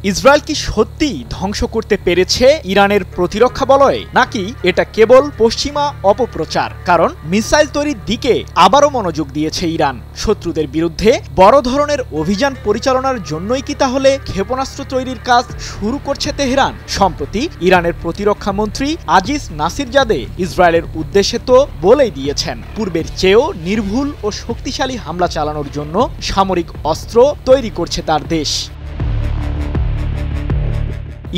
Israel কি সত্যি ধ্বংস করতে পেরেছে ইরানের প্রতিরক্ষা বলয়, নাকি এটা কেবল পশ্চিমা অপপ্রচার? কারণ মিসাইল তৈরির দিকে আবারও মনোযোগ দিয়েছে ইরান। শত্রুদের বিরুদ্ধে বড় ধরনের অভিযান পরিচালনার জন্যই কি তাহলে ক্ষেপণাস্ত্র তৈরির কাজ শুরু করছে তেহরান? সম্প্রতি ইরানের প্রতিরক্ষা মন্ত্রী আজিজ নাসিরজাদে ইসরায়েলের উদ্দেশ্যে তো বলেই দিয়েছেন, পূর্বের চেয়েও নির্ভুল ও শক্তিশালী হামলা চালানোর জন্য সামরিক অস্ত্র তৈরি করছে তার দেশ।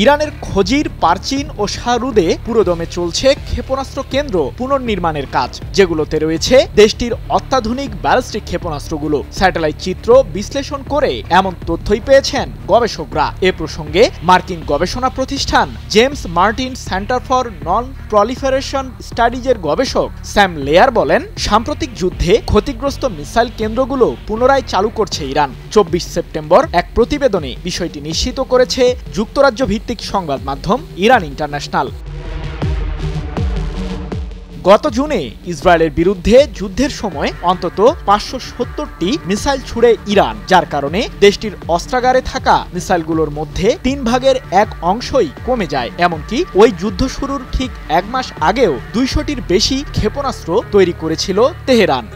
ইরানের খজির, পারচিন ও শাহরুদে পুরোদমে চলছে ক্ষেপণাস্ত্র কেন্দ্র পুনর্নির্মাণের কাজ, যেগুলোতে রয়েছে দেশটির অত্যাধুনিক ব্যালিস্টিক ক্ষেপণাস্ত্রগুলো। স্যাটেলাইট চিত্র বিশ্লেষণ করে এমন তথ্যই পেয়েছেন গবেষকরা। এ প্রসঙ্গে মার্কিন গবেষণা প্রতিষ্ঠান James Martin Center for non proliferation স্টাডিজের গবেষক স্যাম লেয়ার বলেন, সাম্প্রতিক যুদ্ধে ক্ষতিগ্রস্ত মিসাইল কেন্দ্রগুলো পুনরায় চালু করছে ইরান। 24 সেপ্টেম্বর এক প্রতিবেদনে বিষয়টি নিশ্চিত করেছে যুক্তরাজ্য ভিত্তিক সংবাদ মাধ্যম ইরান ইন্টারন্যাশনাল। গত জুনে ইসরায়েলের বিরুদ্ধে যুদ্ধের সময় অন্তত 570টি মিসাইল ছুড়ে ইরান, যার কারণে দেশটির অস্ত্রাগারে থাকা মিসাইলগুলোর মধ্যে 3 ভাগের 1 অংশই কমে যায়। এমনকি ওই যুদ্ধ শুরুর ঠিক 1 মাস আগেও 200টির বেশি ক্ষেপণাস্ত্র তৈরি করেছিল তেহরান।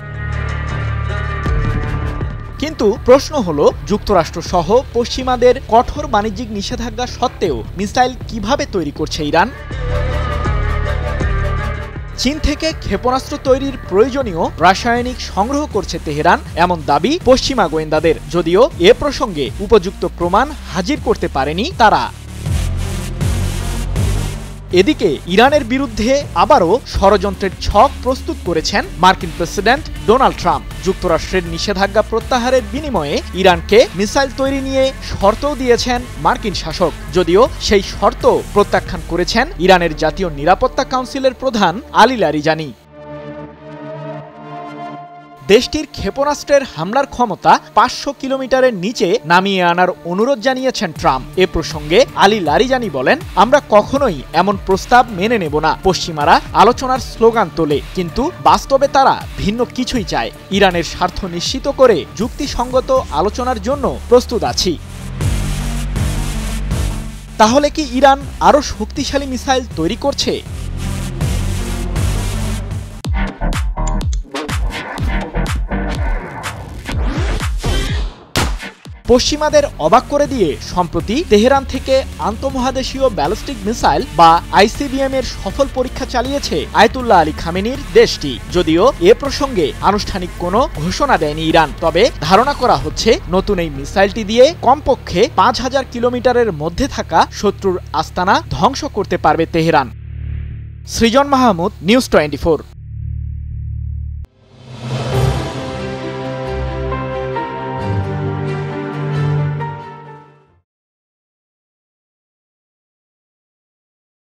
কিন্তু প্রশ্ন হলো, যুক্তরাষ্ট্র সহ পশ্চিমাদের কঠোর বাণিজ্যিক নিষেধাজ্ঞা সত্ত্বেও মিসাইল কিভাবে তৈরি করছে ইরান? চীন থেকে ক্ষেপণাস্ত্র তৈরির প্রয়োজনীয় রাসায়নিক সংগ্রহ করছে তেহরান, এমন দাবি পশ্চিমা গোয়েন্দাদের, যদিও এ প্রসঙ্গে উপযুক্ত প্রমাণ হাজির করতে পারেনি তারা। এদিকে ইরানের বিরুদ্ধে আবারও ষড়যন্ত্রের ছক প্রস্তুত করেছেন মার্কিন প্রেসিডেন্ট ডোনাল্ড ট্রাম্প। যুক্তরাষ্ট্রের নিষেধাজ্ঞা প্রত্যাহারের বিনিময়ে ইরানকে মিসাইল তৈরি নিয়ে শর্তও দিয়েছেন মার্কিন শাসক, যদিও সেই শর্ত প্রত্যাখ্যান করেছেন ইরানের জাতীয় নিরাপত্তা কাউন্সিলের প্রধান আলী লারিজানি। দেশটির ক্ষেপণাস্ত্রের হামলার ক্ষমতা 500 কিলোমিটারের নিচে নামিয়ে আনার অনুরোধ জানিয়েছেন ট্রাম্প। এ প্রসঙ্গে আলী লারিজানি বলেন, আমরা কখনোই এমন প্রস্তাব মেনে নেব না। পশ্চিমারা আলোচনার স্লোগান তোলে, কিন্তু বাস্তবে তারা ভিন্ন কিছুই চায়। ইরানের স্বার্থ নিশ্চিত করে যুক্তিসঙ্গত আলোচনার জন্য প্রস্তুত আছি। তাহলে কি ইরান আরও শক্তিশালী মিসাইল তৈরি করছে? পশ্চিমাদের অবাক করে দিয়ে সম্প্রতি তেহরান থেকে আন্তঃমহাদেশীয় ব্যালিস্টিক মিসাইল বা আইসিবিএম এর সফল পরীক্ষা চালিয়েছে আয়াতুল্লাহ আলী খামেনির দেশটি। যদিও এ প্রসঙ্গে আনুষ্ঠানিক কোনো ঘোষণা দেয়নি ইরান, তবে ধারণা করা হচ্ছে নতুন এই মিসাইলটি দিয়ে কমপক্ষে 5000 কিলোমিটারের মধ্যে থাকা শত্রুর আস্তানা ধ্বংস করতে পারবে তেহরান। সৃজন মাহমুদ, নিউজ 24।